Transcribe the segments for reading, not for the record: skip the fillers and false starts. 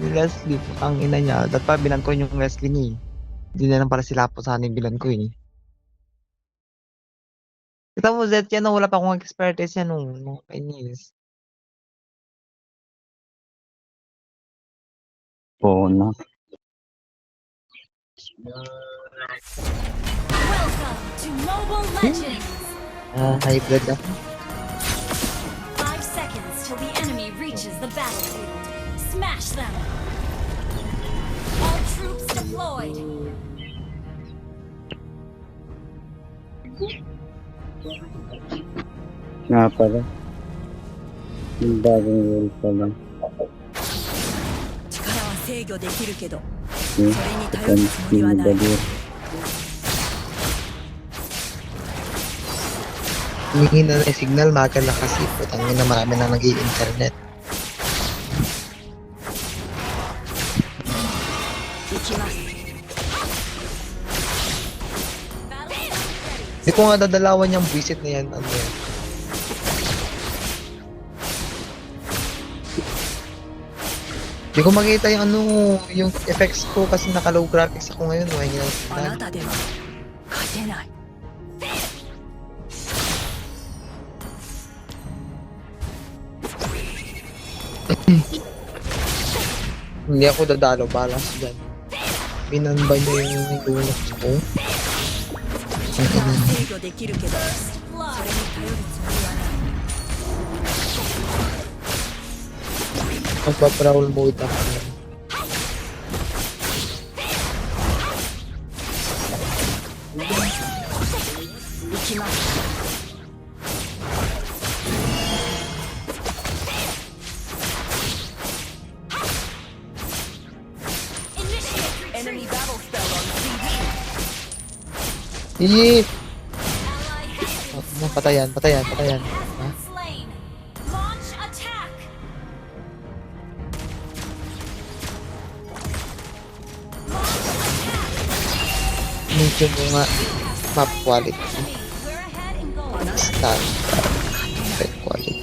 Ni Leslie, ang ina niya. Dapat pa binan ko yung Leslie niya eh. Hindi na lang para sila po sa akin bilan ko eh. Kita mo, Zed, yan wala pa akong expertise yan nung kainis. Oo na. Welcome to Mobile Legends! Hybrid ako. 5 seconds till the enemy reaches the battlefield. Smash them! All troops deployed! Nga pala. Yung bagong rule pala. 力は制御できるけど Hmm? それに頼るつもりはない Humingi na ng signal, magal na kasi. Putangin na marami na nag-i-internet. 行きます Hindi ko nga dadalawan yung visit na yan. Ano yan? Hindi ko makita yung ano, yung effects ko kasi naka-low graphics ako ngayon. Why niya あなたでは勝てない Hindi ako dadalo, balas dyan. Binanba niya yung lunok ko. 力は制御できるけどそれに頼るつもりはない Magpa-prowl mode ako. 行きます Initiate Enemy retreat! battle spell on CD Ih! Ally has been Patayan, patayan, patayan. has Ha? been slain! Launch attack! Medyo mo nga map quality. Enemy, we're ahead in gold! Stand. Effect quality.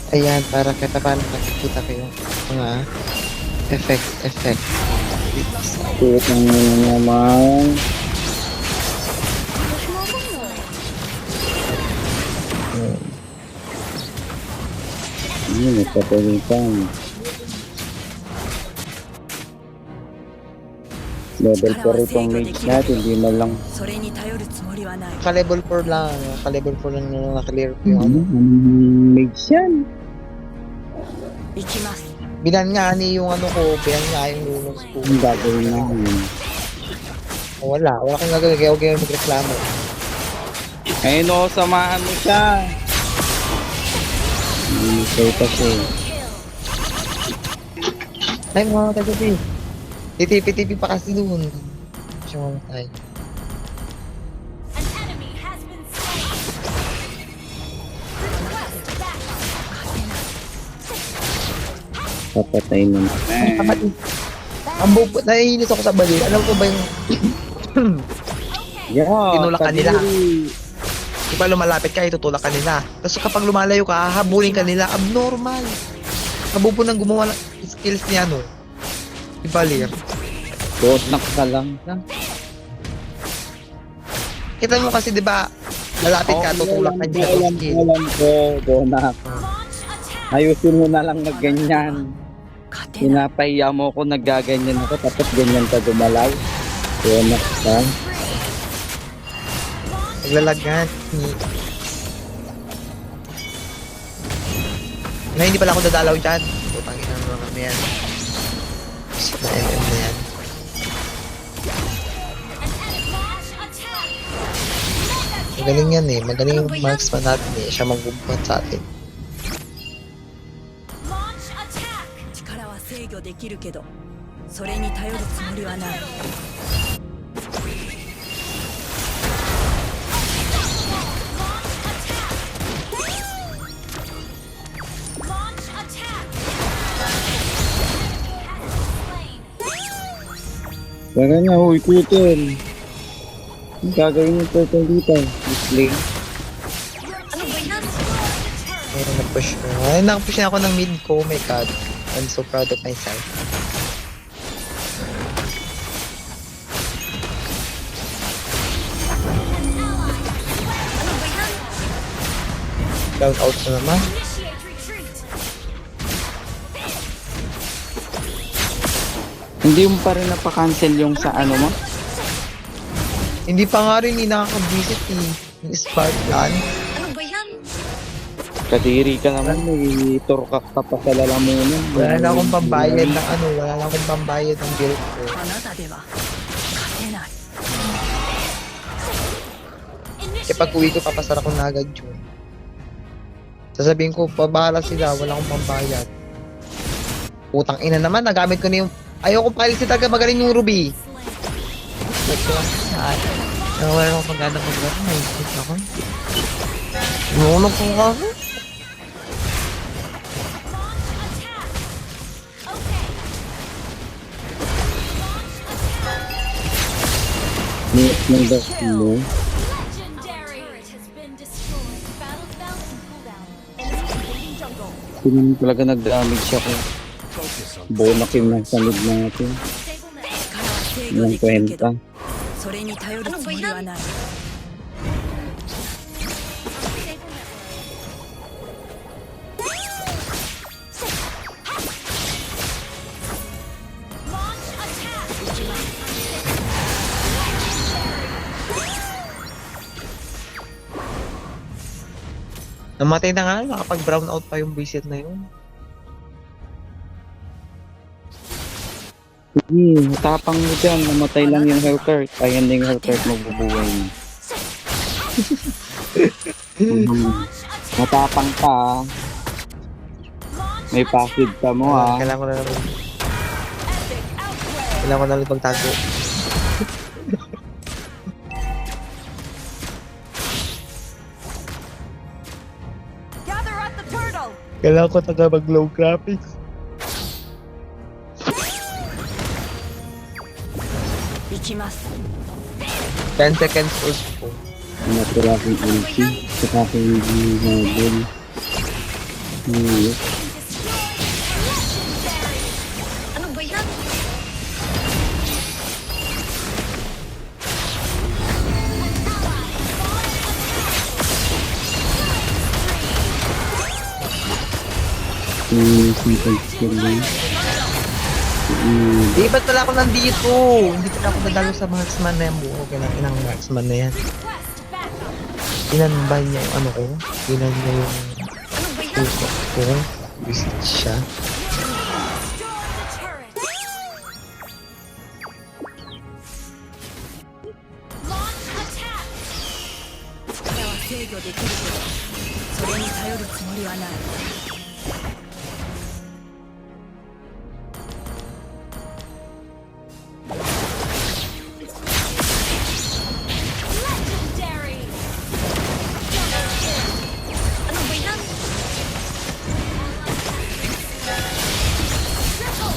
Ayan, para kahit paano nakikita ko yung mga effect. Tuyot ng naman. Nagpapalitan. Level 4 itong mage natin, hindi man lang. それに頼るつもりはない Ka-level 4 lang. Ka-level 4 lang yung naka-clear ko yung ano. Mage yan. 行きます Binan nga ni yung ano ko, binan nga yung lunok ko. Ang gagawin namin. Wala kang gagawin. Kaya huwag kayo magreklamo. Ayun o, samahan mo siya. Hindi kayo kasi. Ay, mga kagabi. Titipi-tipi pa kasi doon. Siya mamatay. An enemy has been slain! Request backup! Papatay mo na. Kapatid. Ang bupo, naiinis ako sa bali. Alam ko ba yung Yeah, Tinulak ka nila. kadiri. di ba lumalapit ka, itutulak ka nila. Tapos kapag lumalayo ka, hahabulin ka nila. Abnormal. Kabupo nang gumawa ng skills niya, no? Di ba, Lir? Botak ka lang. Kita mo kasi, di ba, lalapit ka, tutulak ka niya sa skill. Alam ko, Bonak. Launch attack! Ayusin mo na lang na ganyan. 勝てない Pinapahiya mo ako, nagaganyan ako, tapos ganyan ka gumalaw. Bonak ka. Naglalagan. Na hindi pala ako dadalaw dyan. Putang ina naman kami yan. Gusto na MM na yan. Launch attack! Magaling yan eh. Magaling yung marksman natin eh. Siya magbubuhat sa atin. Launch attack! 力は制御できるけどそれに頼るつもりはない Launch attack! Has been slain! Tara na, huy, turtle. Ang gagawin ng turtle dito? Display. Your team has destroyed the turret! Ayun, na-push ko. Ayun, na-push na ako ng mid ko. Oh my god. I'm so proud of myself. Down out na naman. Initiate retreat. Hindi mo pa rin napaka-cancel yung sa ano mo? Hindi pa nga rin nakaka-visit yung Spartan. Ano ba yan? Kadiri ka naman, may turkak ka pa sa lalamunan. Wala na akong pambayad ng ano, wala na akong pambayad ng guild ko. あなたでは勝てない Kaya pag uwi ko, papasara ko na agad yun. Sasabihin ko, pabahala sila, wala akong pambayad. Putang ina naman, nagamit ko na yung... Ayoko palisin talaga, magaling yung Ruby. Wala akong maganda mag-gano, may isip ako. Nunok ko ako. Yung gas mo. Legendary. Turret has been destroyed. Battle bell and cooldown. Enemy invading jungle. Kung talaga nag-damage siya ko. Bonak yung nasa mid natin. Stable net. 力は制御 Yung できるけど kwenta. それに頼るつもりはない Stable network. Launch attack. Namatay na nga, nakapag-brown out pa yung visit na yun. Sige, matapang mo dyan. Namatay lang yung Hellcurt. Ay, hindi yung Hellcurt magbubuhay mo. Matapang ka, ah. May passive ka mo, ah. Kailangan ko na naman. Kailangan ko na lang pagtago. Gather at the turtle Kailangan ko taga mag-low graphics. 行きます 10 seconds ult po. Natira akong ulti. Saka ako yung gagawin. Ano ba yan? Simple skill lang. Di ba't pala ako nandito? Hindi pala ako nadalo sa marksman na yan. Buo, kailangan ng marksman na yan. Request backup. Tinanbay niya yung ano ko. Tinan niya yung Ano ba yan? puso ko. Visit siya. Destroy the turret. Launch attack. 力は制御できるけどそれに頼るつもりはない Legendary. Ano ba yan? Triple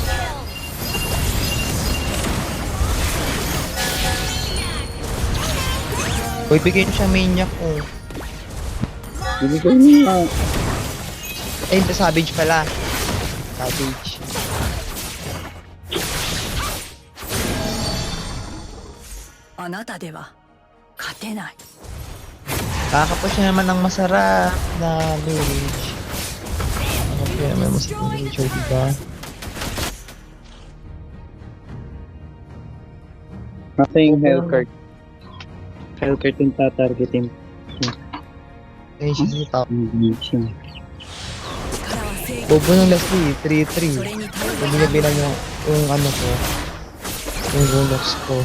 kill. Uy, bigyan siya maniac ko. Binigay mo nga. Eh, savage pala. Savage.あなたでは勝てない Kakapush niya naman ng masarap na village. Okay naman masarap na village, diba? Kasi yung Hellcurt. Hellcurt yung tatargetin. Ayun siya sa top. Hindi siya. 力は制御 Bobo ng Leslie, 3-3. それに頼る Hindi niya bilang yung ano ko. Yung bonus ko.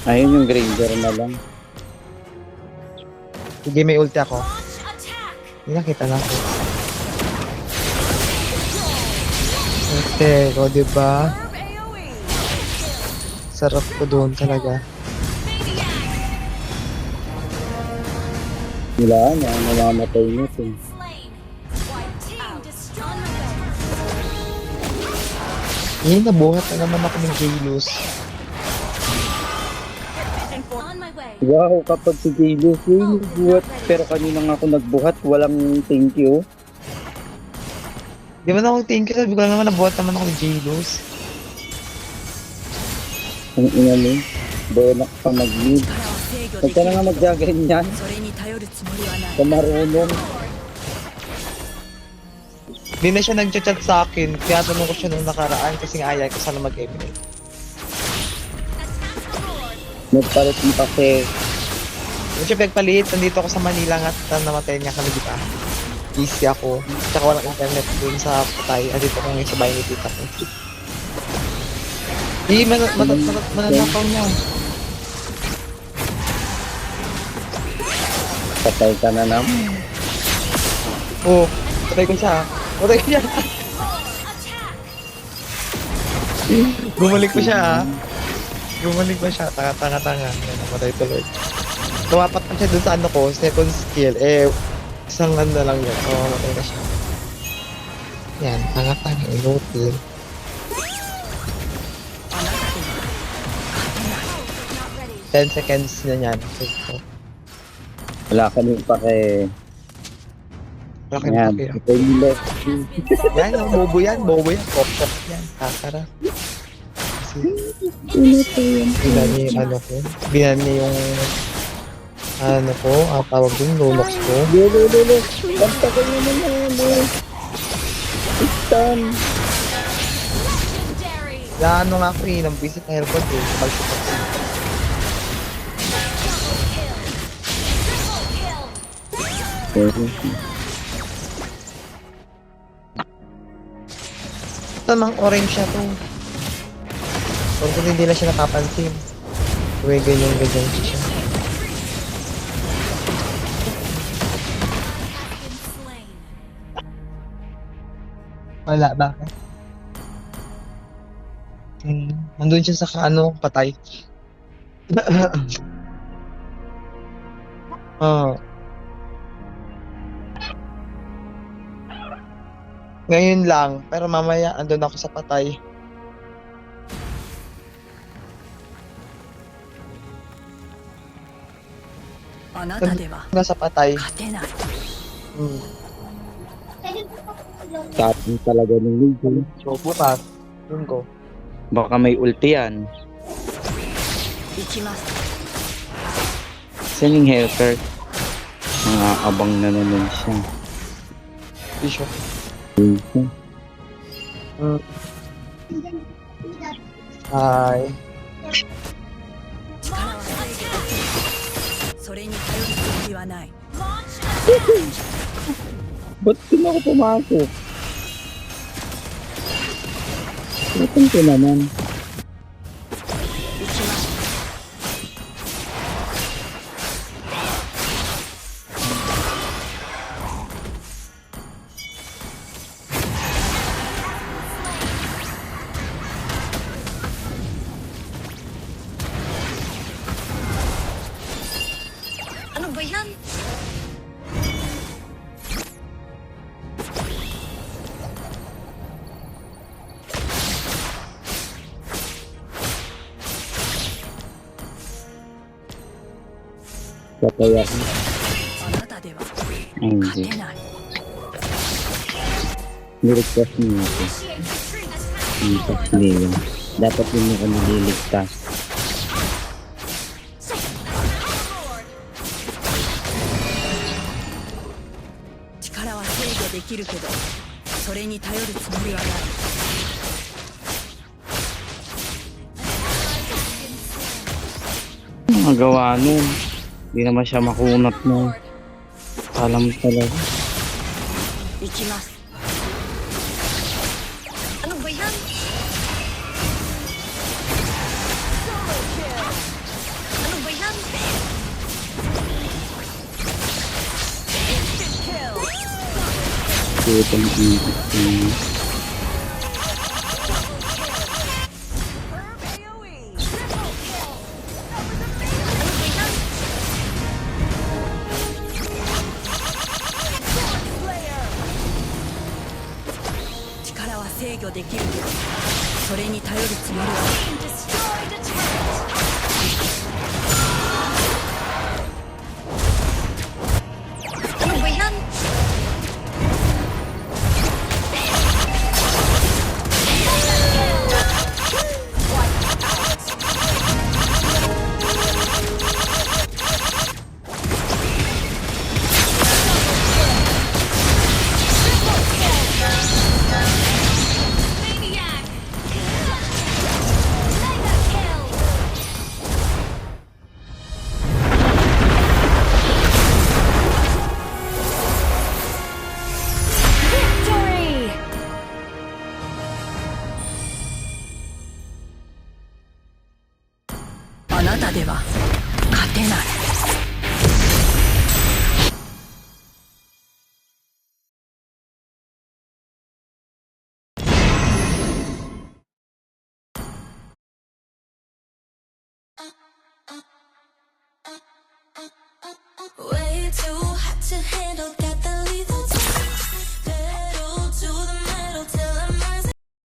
Ayun yung Granger na lang. Sige, may ulti ako. Launch attack. Hindi nakita na ako. Okay, o diba? Herb AoE. Sarap ko doon talaga. Wala na, namamatay nyo ito. Slain. White team destroyed. Ngayon, nabuhat na naman ako ng Jailus. On my way. Wow, kapag si J-Luz yung nagbuhat, pero kanina nga ako nagbuhat, walang thank you. Di ba na ako thank you, sabi ko lang naman nabuhat naman ako ni J-Luz. Ang ina mo, bonak pa mag-lead. 力は制御で Huwag き ka る na nga maggaganyan, それに頼るつもりはない sa marunong. Di na siya nag-chat sa akin, tinatanong ko siya nung nakaraan kasi nga ayaw ko sana mag-eminate. Nagpalit mo kasi, Hindi siya pinagpalit, nandito ako sa Manila nga at namatay niya kami, di ba? Easy ako. Tsaka walang internet dun sa patay. Andito ko ngayon sa bahay ni tita ko. Mananakaw niya. patay ka na naman. Oo, patay ko siya. Patay ko siya. Bumalik ko siya ah. Bumalik pa siya. Tanga-tanga. Yan, namatay tuloy. Tumapat pa siya dun sa ano ko, second skill. Isang ano na lang yun. Oo, matay na siya. Yan, tanga-tanga. Inutil. 10 seconds na yan. So, Wala ka din pa kay... laki Yan, na kaya. kay Milo. Yan, oh, bobo yan. Bobo yan. Pop-pop yan. Kakara. Kasi, binan niya yung ano ko. Binan niya yung ano ko, tawag dun, Lunox ko. Lolo. Basta ka naman na yan, Istan. Legendary. Ano nga ako eh, nang visit na airport eh. Pag-shoot ako. Tamang orange siya to. Kung hindi na siya napapansin. Uwe, ganyan siya. Been slain. Wala, bakit? Nandun siya sa patay. Ngayon lang, pero mamaya andun ako sa patay. Nasa patay. Tapos talaga ng Ligo. So, bukas, yun ko. Baka may ulti yan. 行きます Saan yung helper? Mga abang na naman siya. Bishop. Hi. 力は制御できるそれに頼るつもりはない Ba't din ako pumasok? Natin ko naman. 行きます Ano ba yan? Patay ako. あなたでは Ay, 勝 hindi. てない Niligtas niya ako. Initiate retreat. Niligtas niya. Dapat yun ako nililigtas. Lord. 力は制御できるけどそれに頼るつもりはない Magawa nun. Hindi naman siya makunat na. Alam talaga. 行きます Ano ba yan? Ano ba yan? Putang ina.力は制御できるけどそれに頼るつもりはない Destroyed a turret. では勝てない。Way too hot to handle, got the lethal